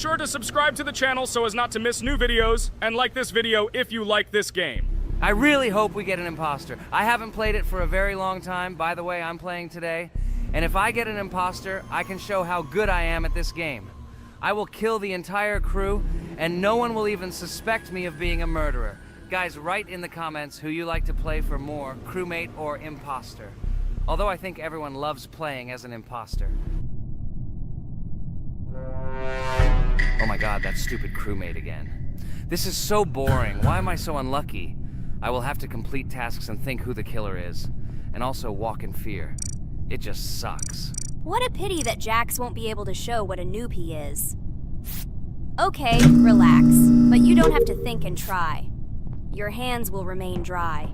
Sure to subscribe to the channel so as not to miss new videos, and like this video if you like this game. I really hope we get an imposter. I haven't played it for a very long time. By the way, I'm playing today. And if I get an imposter, I can show how good I am at this game. I will kill the entire crew, and no one will even suspect me of being a murderer. Guys, write in the comments who you like to play for more, crewmate or imposter. Although I think everyone loves playing as an imposter. Oh my god, that stupid crewmate again. This is so boring. Why am I so unlucky? I will have to complete tasks and think who the killer is, and also walk in fear. It just sucks. What a pity that Jax won't be able to show what a noob he is. Okay, relax, but you don't have to think and try. Your hands will remain dry.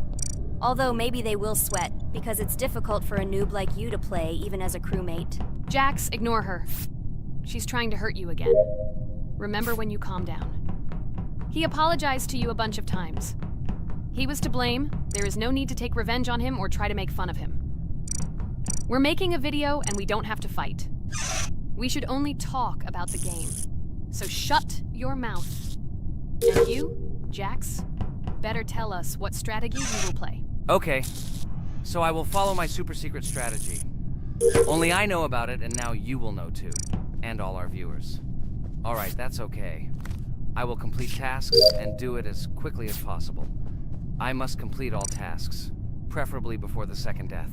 Although maybe they will sweat, because it's difficult for a noob like you to play even as a crewmate. Jax, ignore her. She's trying to hurt you again. Remember when you calm down. He apologized to you a bunch of times. He was to blame. There is no need to take revenge on him or try to make fun of him. We're making a video and we don't have to fight. We should only talk about the game. So shut your mouth. And you, Jax, better tell us what strategy you will play. Okay, so I will follow my super secret strategy. Only I know about it, and now you will know too. And all our viewers. Alright, that's okay. I will complete tasks and do it as quickly as possible. I must complete all tasks, preferably before the second death.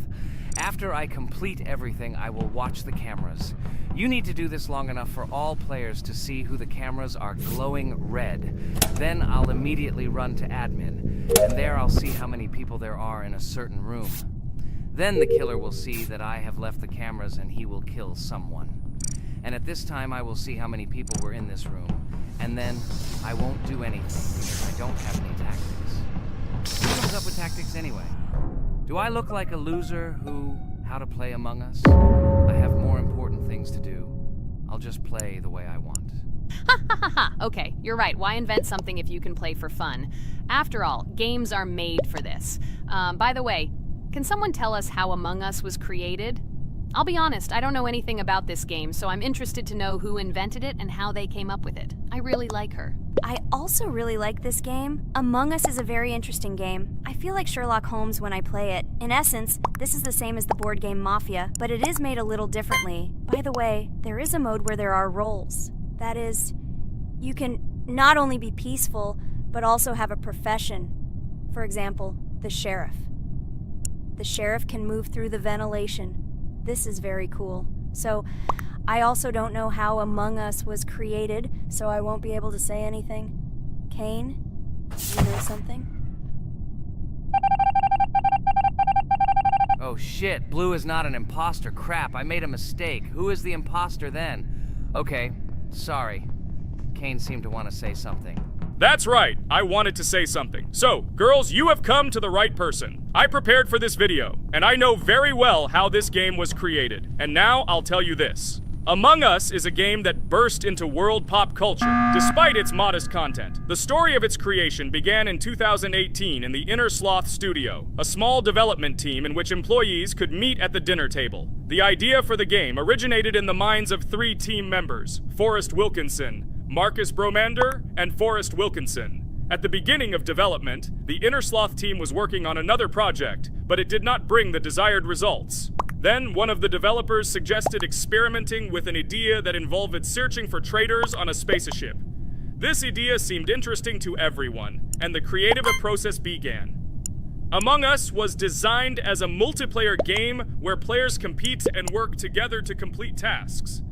After I complete everything, I will watch the cameras. You need to do this long enough for all players to see who the cameras are glowing red. Then I'll immediately run to admin, and there I'll see how many people there are in a certain room. Then the killer will see that I have left the cameras and he will kill someone. And at this time I will see how many people were in this room, and then I won't do anything because I don't have any tactics. Who comes up with tactics anyway? Do I look like a loser how to play Among Us? I have more important things to do. I'll just play the way I want. Ha ha ha ha! Okay, you're right. Why invent something if you can play for fun? After all, games are made for this. By the way, can someone tell us how Among Us was created? I'll be honest, I don't know anything about this game, so I'm interested to know who invented it and how they came up with it. I really like her. I also really like this game. Among Us is a very interesting game. I feel like Sherlock Holmes when I play it. In essence, this is the same as the board game Mafia, but it is made a little differently. By the way, there is a mode where there are roles. That is, you can not only be peaceful, but also have a profession. For example, the sheriff. The sheriff can move through the ventilation. This is very cool. So, I also don't know how Among Us was created, so I won't be able to say anything. Kane, you know something? Oh shit, Blue is not an imposter. Crap, I made a mistake. Who is the imposter then? Okay, sorry. Kane seemed to want to say something. That's right, I wanted to say something. So, girls, you have come to the right person. I prepared for this video, and I know very well how this game was created. And now I'll tell you this. Among Us is a game that burst into world pop culture, despite its modest content. The story of its creation began in 2018 in the Inner Sloth Studio, a small development team in which employees could meet at the dinner table. The idea for the game originated in the minds of 3 team members, Forrest Wilkinson, Marcus Bromander, and Forrest Wilkinson. At the beginning of development, the Inner Sloth team was working on another project, but it did not bring the desired results. Then, one of the developers suggested experimenting with an idea that involved searching for traitors on a spaceship. This idea seemed interesting to everyone, and the creative process began. Among Us was designed as a multiplayer game where players compete and work together to complete tasks.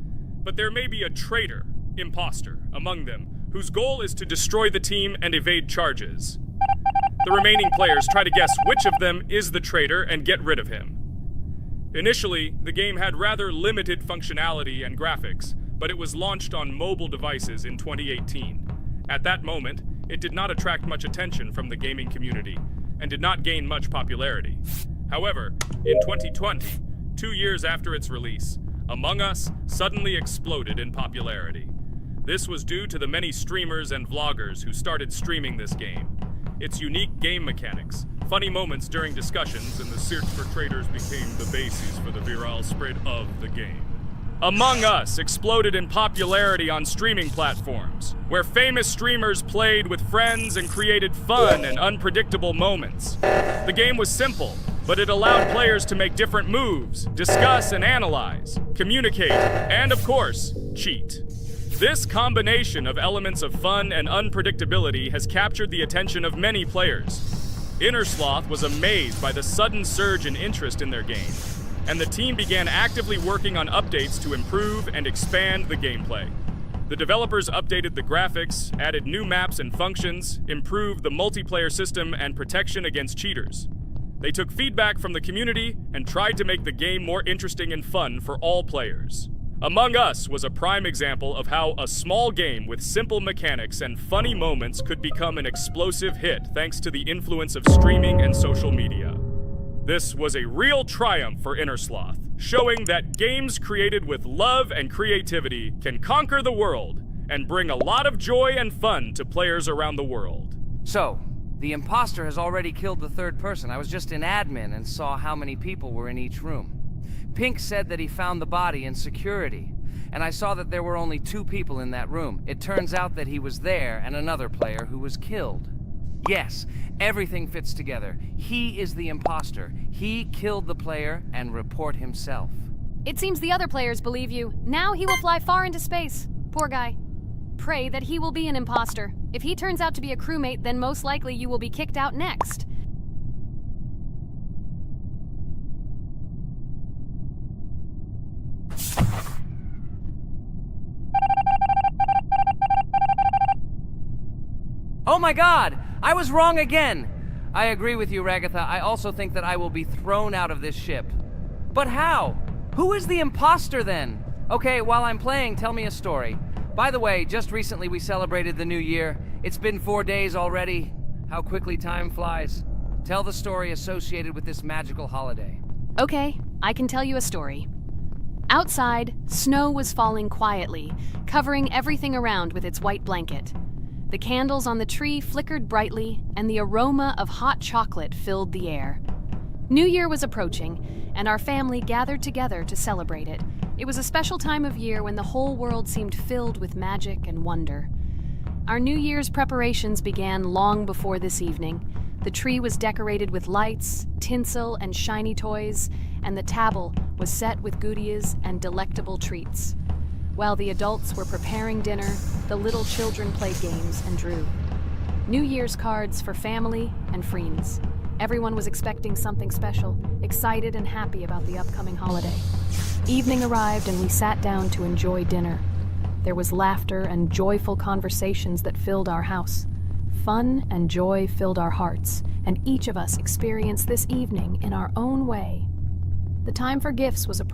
But there may be a traitor, imposter, among them, whose goal is to destroy the team and evade charges. The remaining players try to guess which of them is the traitor and get rid of him. Initially, the game had rather limited functionality and graphics, but it was launched on mobile devices in 2018. At that moment, it did not attract much attention from the gaming community, and did not gain much popularity. However, in 2020, 2 years after its release, Among Us suddenly exploded in popularity. This was due to the many streamers and vloggers who started streaming this game. Its unique game mechanics, funny moments during discussions, and the search for traitors became the basis for the viral spread of the game. Among Us exploded in popularity on streaming platforms, where famous streamers played with friends and created fun and unpredictable moments. The game was simple, but it allowed players to make different moves, discuss and analyze, communicate, and of course, cheat. This combination of elements of fun and unpredictability has captured the attention of many players. Innersloth was amazed by the sudden surge in interest in their game, and the team began actively working on updates to improve and expand the gameplay. The developers updated the graphics, added new maps and functions, improved the multiplayer system and protection against cheaters. They took feedback from the community and tried to make the game more interesting and fun for all players. Among Us was a prime example of how a small game with simple mechanics and funny moments could become an explosive hit thanks to the influence of streaming and social media. This was a real triumph for Innersloth, showing that games created with love and creativity can conquer the world and bring a lot of joy and fun to players around the world. So, the imposter has already killed the third person. I was just in admin and saw how many people were in each room. Pink said that he found the body in security, and I saw that there were only 2 people in that room. It turns out that he was there and another player who was killed. Yes, everything fits together. He is the imposter. He killed the player and report himself. It seems the other players believe you. Now he will fly far into space. Poor guy. Pray that he will be an imposter. If he turns out to be a crewmate, then most likely you will be kicked out next. Oh my god! I was wrong again! I agree with you, Ragatha. I also think that I will be thrown out of this ship. But how? Who is the imposter then? Okay, while I'm playing, tell me a story. By the way, just recently we celebrated the new year. It's been 4 days already. How quickly time flies. Tell the story associated with this magical holiday. Okay, I can tell you a story. Outside, snow was falling quietly, covering everything around with its white blanket. The candles on the tree flickered brightly, and the aroma of hot chocolate filled the air. New Year was approaching, and our family gathered together to celebrate it. It was a special time of year when the whole world seemed filled with magic and wonder. Our New Year's preparations began long before this evening. The tree was decorated with lights, tinsel, and shiny toys, and the table was set with goodies and delectable treats. While the adults were preparing dinner, the little children played games and drew. New Year's cards for family and friends. Everyone was expecting something special, excited and happy about the upcoming holiday. Evening arrived and we sat down to enjoy dinner. There was laughter and joyful conversations that filled our house. Fun and joy filled our hearts, and each of us experienced this evening in our own way. The time for gifts was approaching.